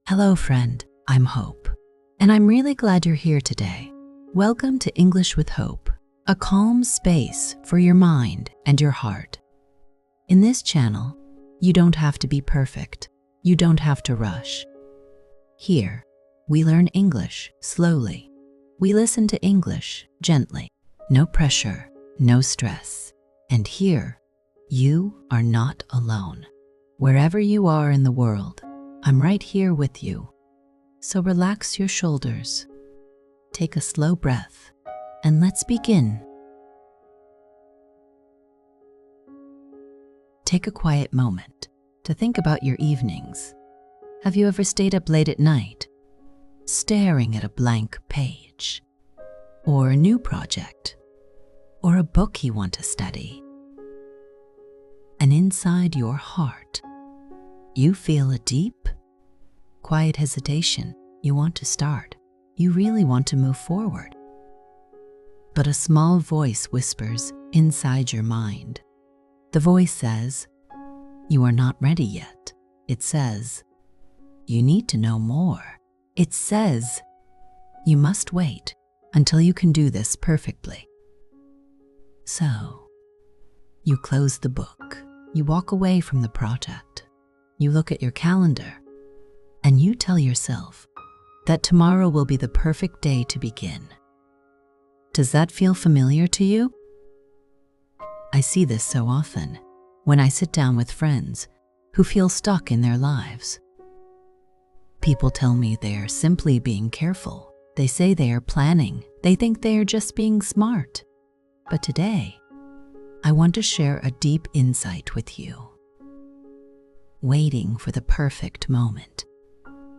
Hello, friend. I'm Hope, and I'm really glad you're here today. Welcome to English with Hope, a calm space for your mind and your heart. In this channel, you don't have to be perfect. You don't have to rush. Here, we learn English slowly. We listen to English gently. No pressure, no stress. And here, you are not alone. Wherever you are in the world, I'm right here with you. So relax your shoulders, take a slow breath, and let's begin. Take a quiet moment to think about your evenings. Have you ever stayed up late at night, staring at a blank page, or a new project, or a book you want to study? And inside your heart, you feel a deep, quiet hesitation. You want to start. You really want to move forward. But a small voice whispers inside your mind. The voice says, you are not ready yet. It says, you need to know more. It says, you must wait until you can do this perfectly. So, you close the book. You walk away from the project. You look at your calendar, and you tell yourself that tomorrow will be the perfect day to begin. Does that feel familiar to you? I see this so often when I sit down with friends who feel stuck in their lives. People tell me they are simply being careful. They say they are planning. They think they are just being smart. But today, I want to share a deep insight with you. Waiting for the perfect moment,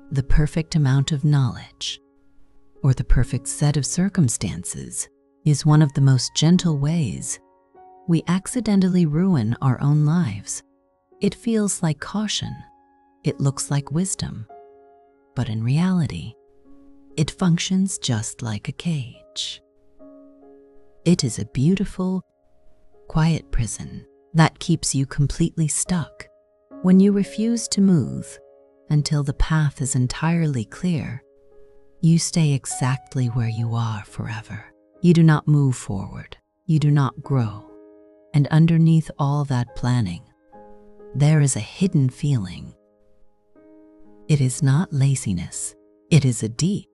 the perfect amount of knowledge, or the perfect set of circumstances is one of the most gentle ways we accidentally ruin our own lives. It feels like caution. It looks like wisdom. But in reality, it functions just like a cage. It is a beautiful, quiet prison that keeps you completely stuck. When you refuse to move until the path is entirely clear, you stay exactly where you are forever. You do not move forward. You do not grow. And underneath all that planning, there is a hidden feeling. It is not laziness. It is a deep,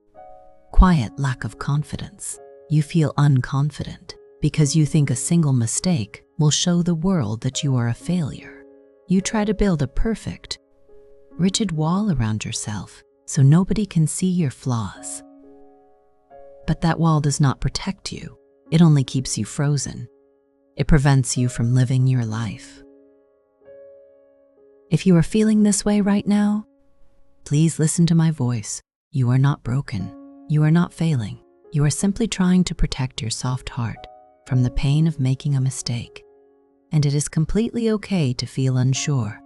quiet lack of confidence. You feel unconfident because you think a single mistake will show the world that you are a failure. You try to build a perfect, rigid wall around yourself so nobody can see your flaws. But that wall does not protect you. It only keeps you frozen. It prevents you from living your life. If you are feeling this way right now, please listen to my voice. You are not broken. You are not failing. You are simply trying to protect your soft heart from the pain of making a mistake. And it is completely okay to feel unsure.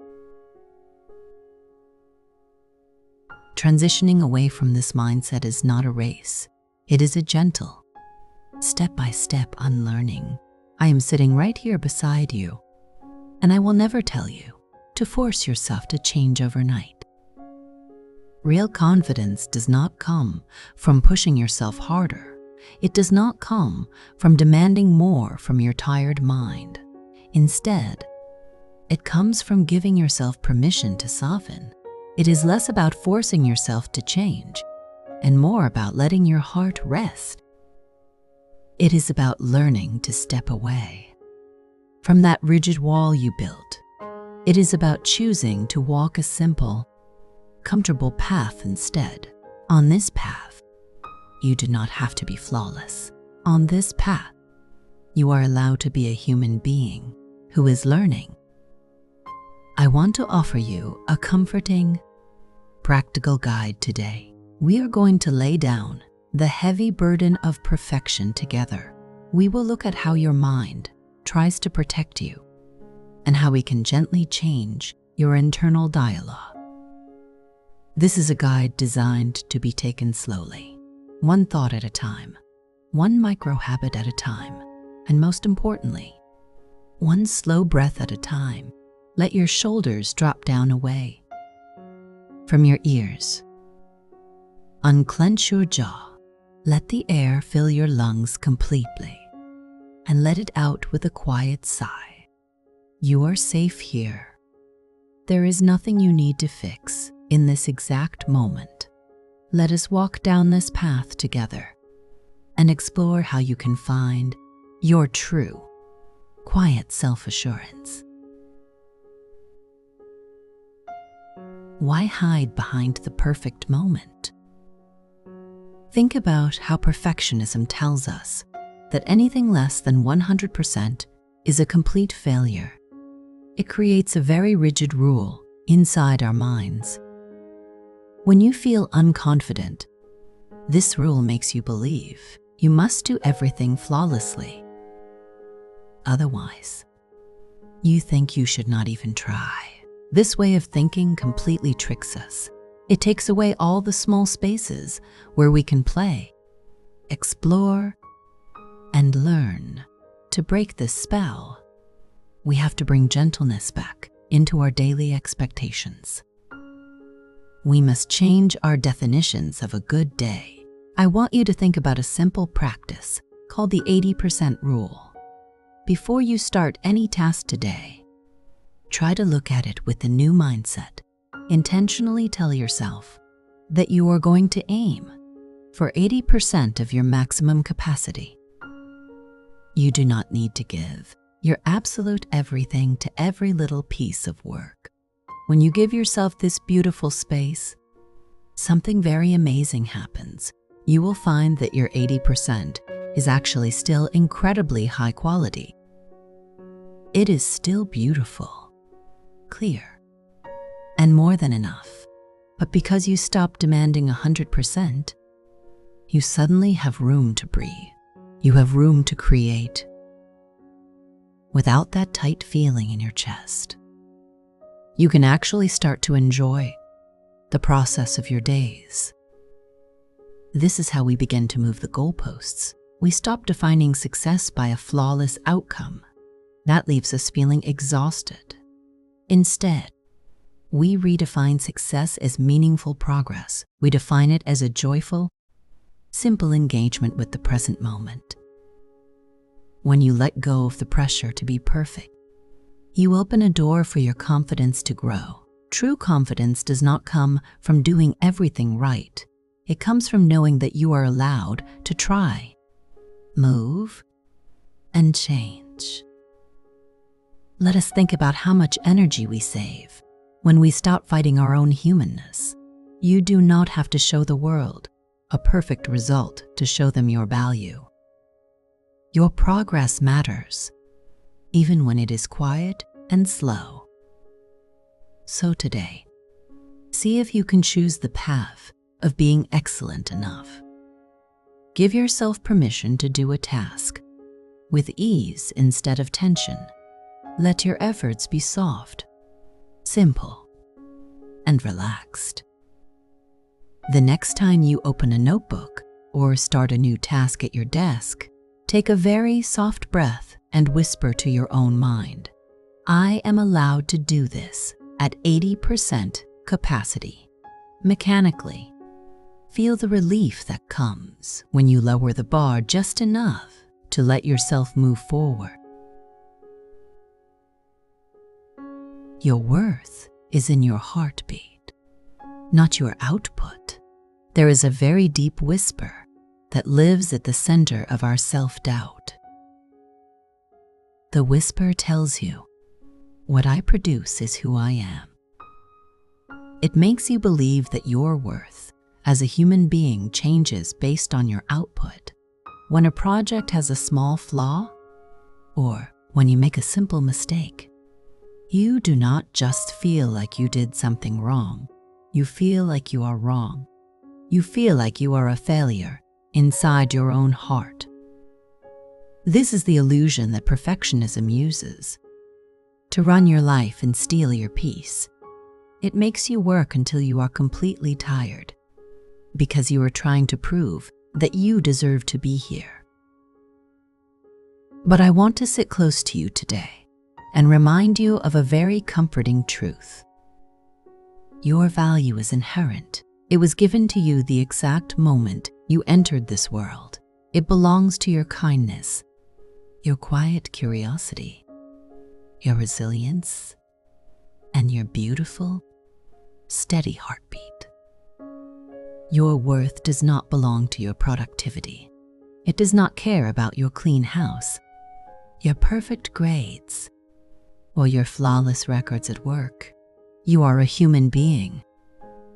Transitioning away from this mindset is not a race. It is a gentle, step-by-step unlearning. I am sitting right here beside you, and I will never tell you to force yourself to change overnight. Real confidence does not come from pushing yourself harder. It does not come from demanding more from your tired mind. Instead, it comes from giving yourself permission to soften. It is less about forcing yourself to change and more about letting your heart rest. It is about learning to step away from that rigid wall you built. It is about choosing to walk a simple, comfortable path instead. On this path, you do not have to be flawless. On this path, you are allowed to be a human being who is learning. I want to offer you a comforting, practical guide today. We are going to lay down the heavy burden of perfection together. We will look at how your mind tries to protect you and how we can gently change your internal dialogue. This is a guide designed to be taken slowly, one thought at a time, one micro habit at a time, and most importantly, one slow breath at a time. Let your shoulders drop down away from your ears. Unclench your jaw. Let the air fill your lungs completely and let it out with a quiet sigh. You are safe here. There is nothing you need to fix in this exact moment. Let us walk down this path together and explore how you can find your true, quiet self-assurance. Why hide behind the perfect moment? Think about how perfectionism tells us that anything less than 100% is a complete failure. It creates a very rigid rule inside our minds. When you feel unconfident, this rule makes you believe you must do everything flawlessly. Otherwise, you think you should not even try. This way of thinking completely tricks us. It takes away all the small spaces where we can play, explore, and learn. To break this spell, we have to bring gentleness back into our daily expectations. We must change our definitions of a good day. I want you to think about a simple practice called the 80% rule. Before you start any task today, try to look at it with a new mindset. Intentionally tell yourself that you are going to aim for 80% of your maximum capacity. You do not need to give your absolute everything to every little piece of work. When you give yourself this beautiful space, something very amazing happens. You will find that your 80% is actually still incredibly high quality. It is still beautiful, clear, and more than enough. But because you stop demanding 100%, you suddenly have room to breathe. You have room to create without that tight feeling in your chest. You can actually start to enjoy the process of your days. This is how we begin to move the goalposts. We stop defining success by a flawless outcome. That leaves us feeling exhausted. Instead, we redefine success as meaningful progress. We define it as a joyful, simple engagement with the present moment. When you let go of the pressure to be perfect, you open a door for your confidence to grow. True confidence does not come from doing everything right. It comes from knowing that you are allowed to try, move, and change. Let us think about how much energy we save when we stop fighting our own humanness. You do not have to show the world a perfect result to show them your value. Your progress matters, even when it is quiet and slow. So today, see if you can choose the path of being excellent enough. Give yourself permission to do a task with ease instead of tension. Let your efforts be soft, simple, and relaxed. The next time you open a notebook or start a new task at your desk, take a very soft breath and whisper to your own mind, I am allowed to do this at 80% capacity. Mechanically, feel the relief that comes when you lower the bar just enough to let yourself move forward. Your worth is in your heartbeat, not your output. There is a very deep whisper that lives at the center of our self-doubt. The whisper tells you, what I produce is who I am. It makes you believe that your worth as a human being changes based on your output. When a project has a small flaw, or when you make a simple mistake, you do not just feel like you did something wrong. You feel like you are wrong. You feel like you are a failure inside your own heart. This is the illusion that perfectionism uses to run your life and steal your peace. It makes you work until you are completely tired because you are trying to prove that you deserve to be here. But I want to sit close to you today and remind you of a very comforting truth. Your value is inherent It was given to you the exact moment you entered this world. It belongs to your kindness, your quiet curiosity, your resilience, and your beautiful, steady heartbeat. Your worth does not belong to your productivity. It does not care about your clean house, your perfect grades, or your flawless records at work. You are a human being,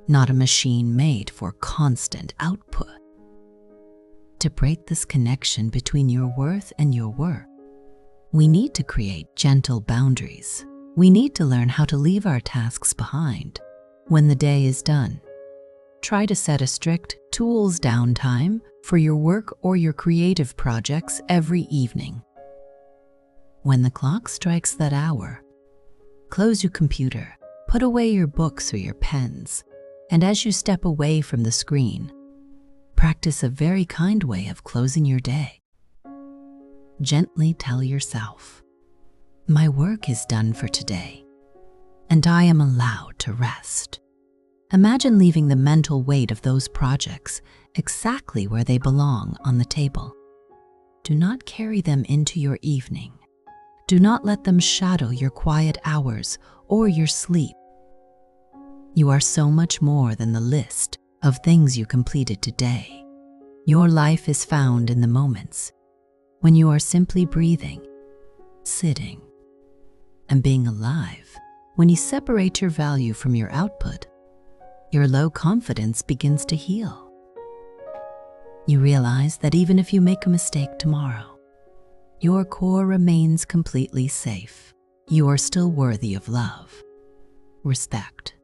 not a machine made for constant output. To break this connection between your worth and your work, we need to create gentle boundaries. We need to learn how to leave our tasks behind when the day is done. Try to set a strict tools downtime for your work or your creative projects every evening. When the clock strikes that hour, close your computer, put away your books or your pens, and as you step away from the screen, practice a very kind way of closing your day. Gently tell yourself, "My work is done for today, and I am allowed to rest." Imagine leaving the mental weight of those projects exactly where they belong on the table. Do not carry them into your evening. Do not let them shadow your quiet hours or your sleep. You are so much more than the list of things you completed today. Your life is found in the moments when you are simply breathing, sitting, and being alive. When you separate your value from your output, your low confidence begins to heal. You realize that even if you make a mistake tomorrow, your core remains completely safe. You are still worthy of love, respect,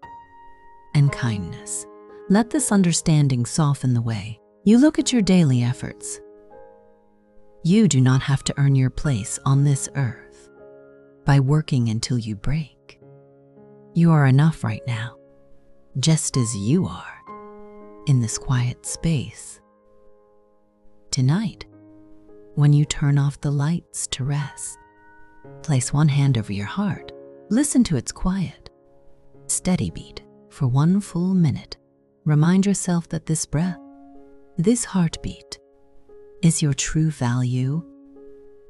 and kindness. Let this understanding soften the way you look at your daily efforts. You do not have to earn your place on this earth by working until you break. You are enough right now, just as you are, in this quiet space. Tonight, when you turn off the lights to rest, place one hand over your heart. Listen to its quiet, steady beat for one full minute. Remind yourself that this breath, this heartbeat, is your true value,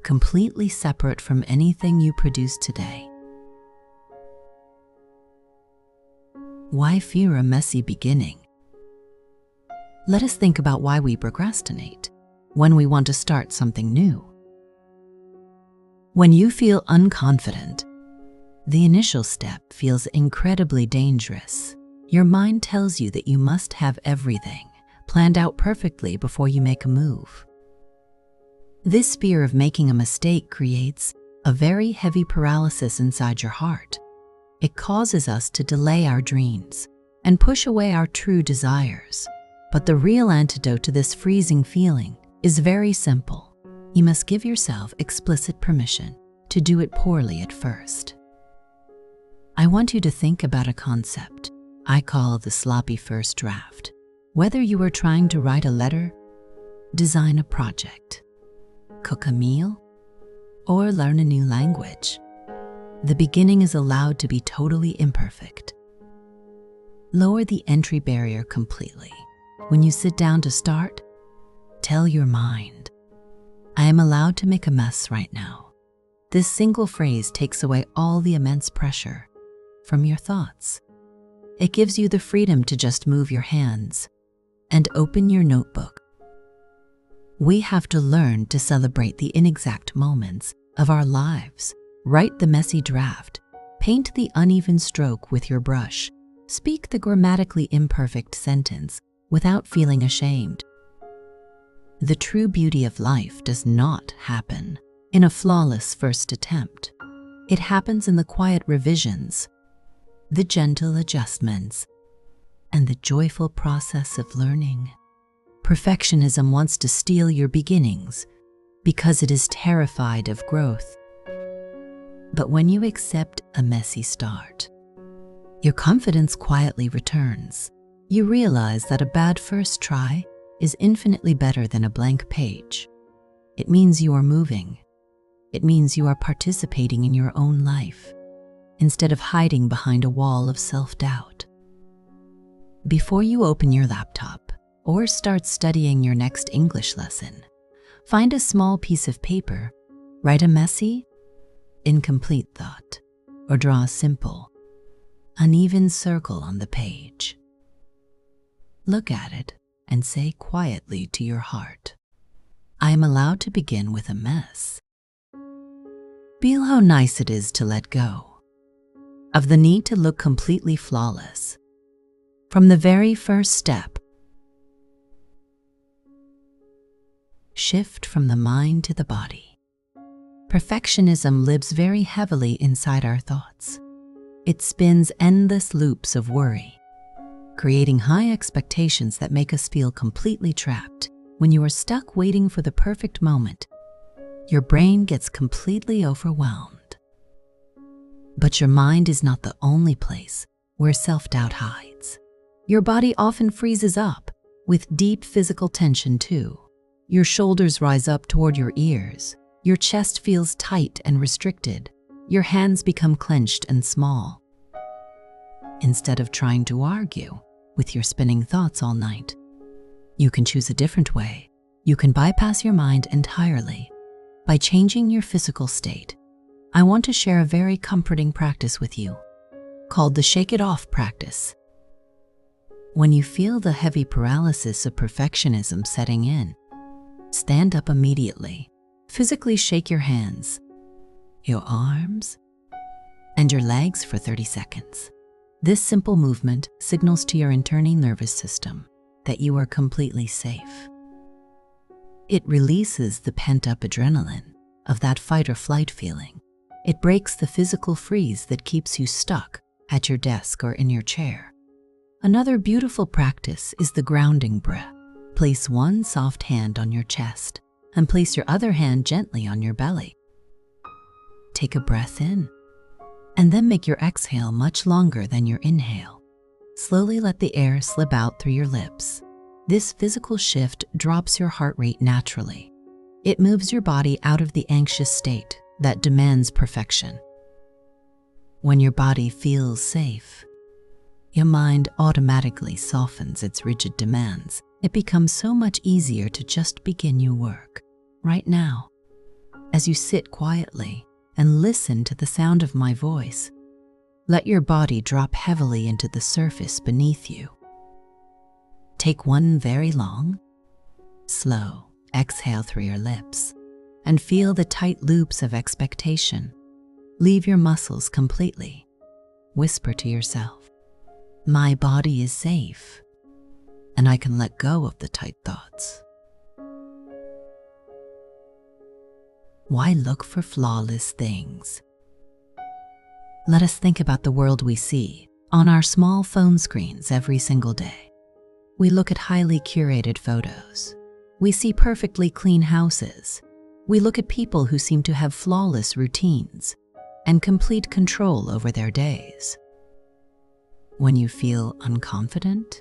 completely separate from anything you produce today. Why fear a messy beginning? Let us think about why we procrastinate when we want to start something new. When you feel unconfident, the initial step feels incredibly dangerous. Your mind tells you that you must have everything planned out perfectly before you make a move. This fear of making a mistake creates a very heavy paralysis inside your heart. It causes us to delay our dreams and push away our true desires. But the real antidote to this freezing feeling is very simple. You must give yourself explicit permission to do it poorly at first. I want you to think about a concept I call the sloppy first draft. Whether you are trying to write a letter, design a project, cook a meal, or learn a new language, the beginning is allowed to be totally imperfect. Lower the entry barrier completely. When you sit down to start, tell your mind, "I am allowed to make a mess right now." This single phrase takes away all the immense pressure from your thoughts. It gives you the freedom to just move your hands and open your notebook. We have to learn to celebrate the inexact moments of our lives. Write the messy draft, paint the uneven stroke with your brush, speak the grammatically imperfect sentence without feeling ashamed. The true beauty of life does not happen in a flawless first attempt. It happens in the quiet revisions, the gentle adjustments, and the joyful process of learning. Perfectionism wants to steal your beginnings because it is terrified of growth. But when you accept a messy start, your confidence quietly returns. You realize that a bad first try is infinitely better than a blank page. It means you are moving. It means you are participating in your own life instead of hiding behind a wall of self-doubt. Before you open your laptop or start studying your next English lesson, find a small piece of paper, write a messy, incomplete thought, or draw a simple, uneven circle on the page. Look at it and say quietly to your heart, I am allowed to begin with a mess. Feel how nice it is to let go of the need to look completely flawless from the very first step. Shift from the mind to the body. Perfectionism lives very heavily inside our thoughts. It spins endless loops of worry, creating high expectations that make us feel completely trapped. When you are stuck waiting for the perfect moment, your brain gets completely overwhelmed. But your mind is not the only place where self-doubt hides. Your body often freezes up with deep physical tension too. Your shoulders rise up toward your ears. Your chest feels tight and restricted. Your hands become clenched and small. Instead of trying to argue with your spinning thoughts all night, you can choose a different way. You can bypass your mind entirely by changing your physical state. I want to share a very comforting practice with you called the Shake It Off practice. When you feel the heavy paralysis of perfectionism setting in, stand up immediately. Physically shake your hands, your arms, and your legs for 30 seconds. This simple movement signals to your internal nervous system that you are completely safe. It releases the pent-up adrenaline of that fight or flight feeling. It breaks the physical freeze that keeps you stuck at your desk or in your chair. Another beautiful practice is the grounding breath. Place one soft hand on your chest and place your other hand gently on your belly. Take a breath in and then make your exhale much longer than your inhale. Slowly let the air slip out through your lips. This physical shift drops your heart rate naturally. It moves your body out of the anxious state that demands perfection. When your body feels safe, your mind automatically softens its rigid demands. It becomes so much easier to just begin your work right now. As you sit quietly and listen to the sound of my voice, let your body drop heavily into the surface beneath you. Take one very long, slow exhale through your lips and feel the tight loops of expectation leave your muscles completely. Whisper to yourself, my body is safe, and I can let go of the tight thoughts. Why look for flawless things? Let us think about the world we see on our small phone screens every single day. We look at highly curated photos. We see perfectly clean houses. We look at people who seem to have flawless routines and complete control over their days. When you feel unconfident,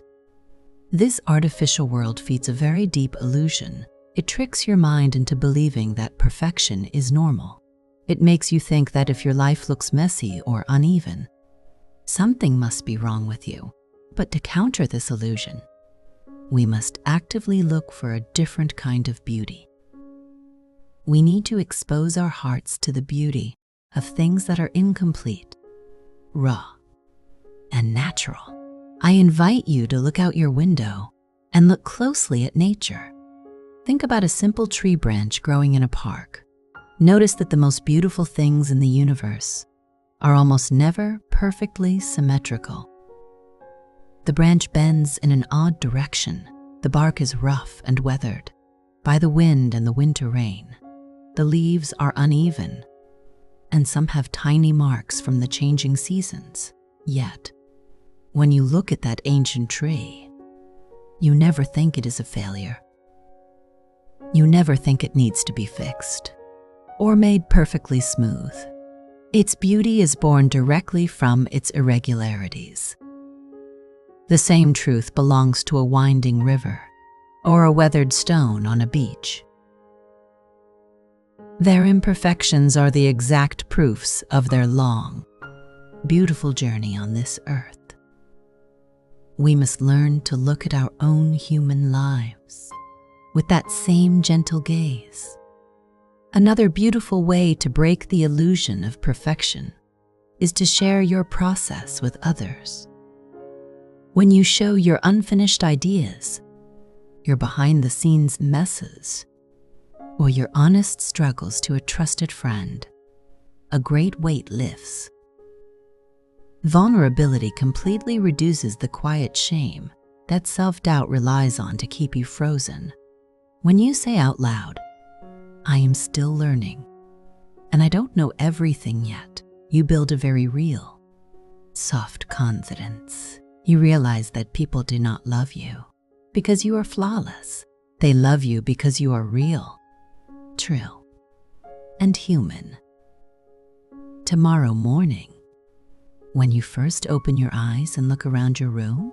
this artificial world feeds a very deep illusion. It tricks your mind into believing that perfection is normal. It makes you think that if your life looks messy or uneven, something must be wrong with you. But to counter this illusion, we must actively look for a different kind of beauty. We need to expose our hearts to the beauty of things that are incomplete, raw, and natural. I invite you to look out your window and look closely at nature. Think about a simple tree branch growing in a park. Notice that the most beautiful things in the universe are almost never perfectly symmetrical. The branch bends in an odd direction. The bark is rough and weathered by the wind and the winter rain. The leaves are uneven, and some have tiny marks from the changing seasons. Yet, when you look at that ancient tree, you never think it is a failure. You never think it needs to be fixed or made perfectly smooth. Its beauty is born directly from its irregularities. The same truth belongs to a winding river or a weathered stone on a beach. Their imperfections are the exact proofs of their long, beautiful journey on this earth. We must learn to look at our own human lives with that same gentle gaze. Another beautiful way to break the illusion of perfection is to share your process with others. When you show your unfinished ideas, your behind-the-scenes messes, or your honest struggles to a trusted friend, a great weight lifts. Vulnerability completely reduces the quiet shame that self-doubt relies on to keep you frozen. When you say out loud, "I am still learning, and I don't know everything yet," you build a very real, soft confidence. You realize that people do not love you because you are flawless. They love you because you are real, true, and human. Tomorrow morning, when you first open your eyes and look around your room,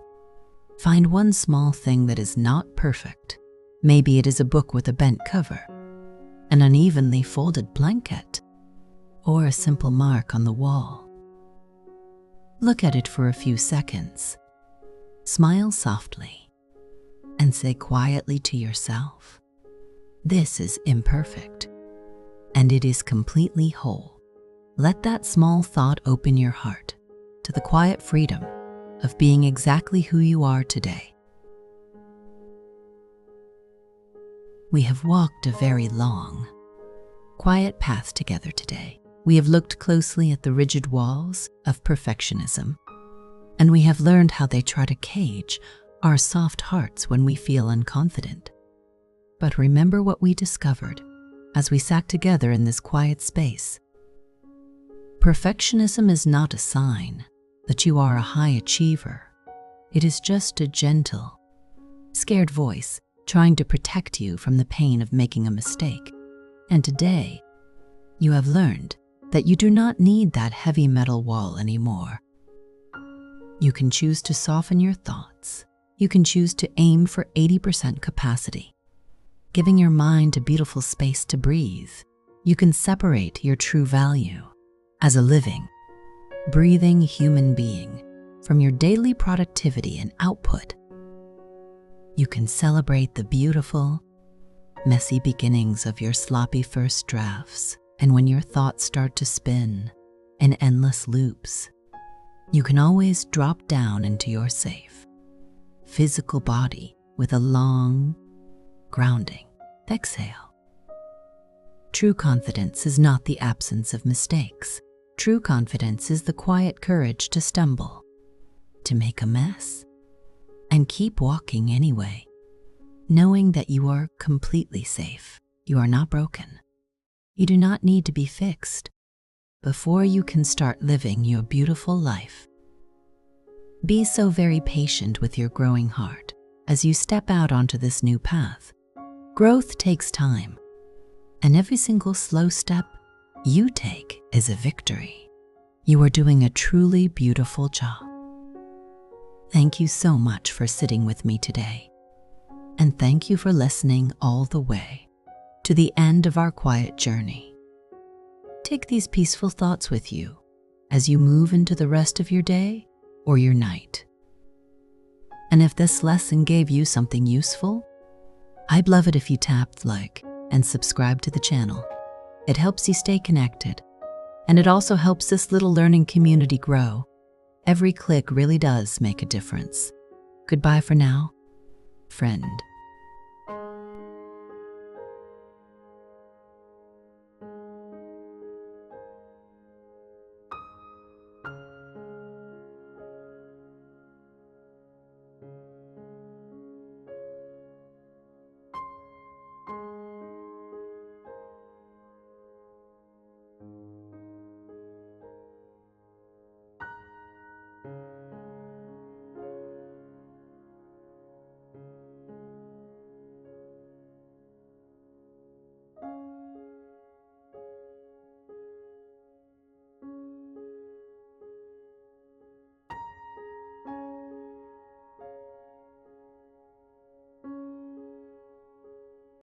find one small thing that is not perfect. Maybe it is a book with a bent cover, an unevenly folded blanket, or a simple mark on the wall. Look at it for a few seconds, smile softly, and say quietly to yourself, "This is imperfect, and it is completely whole." Let that small thought open your heart to the quiet freedom of being exactly who you are today. We have walked a very long, quiet path together today. We have looked closely at the rigid walls of perfectionism, and we have learned how they try to cage our soft hearts when we feel unconfident. But remember what we discovered as we sat together in this quiet space. Perfectionism is not a sign that you are a high achiever. It is just a gentle, scared voice trying to protect you from the pain of making a mistake. And today, you have learned that you do not need that heavy metal wall anymore. You can choose to soften your thoughts. You can choose to aim for 80% capacity, giving your mind a beautiful space to breathe. You can separate your true value as a living, breathing human being from your daily productivity and output. You can celebrate the beautiful, messy beginnings of your sloppy first drafts, and when your thoughts start to spin in endless loops, you can always drop down into your safe, physical body with a long, grounding exhale. True confidence is not the absence of mistakes. True confidence is the quiet courage to stumble, to make a mess, and keep walking anyway, knowing that you are completely safe. You are not broken. You do not need to be fixed before you can start living your beautiful life. Be so very patient with your growing heart as you step out onto this new path. Growth takes time, and every single slow step you take is a victory. You are doing a truly beautiful job. Thank you so much for sitting with me today, and thank you for listening all the way to the end of our quiet journey. Take these peaceful thoughts with you as you move into the rest of your day or your night. And if this lesson gave you something useful, I'd love it if you tapped like and subscribe to the channel. It helps you stay connected, and it also helps this little learning community grow. Every click really does make a difference. Goodbye for now, friend.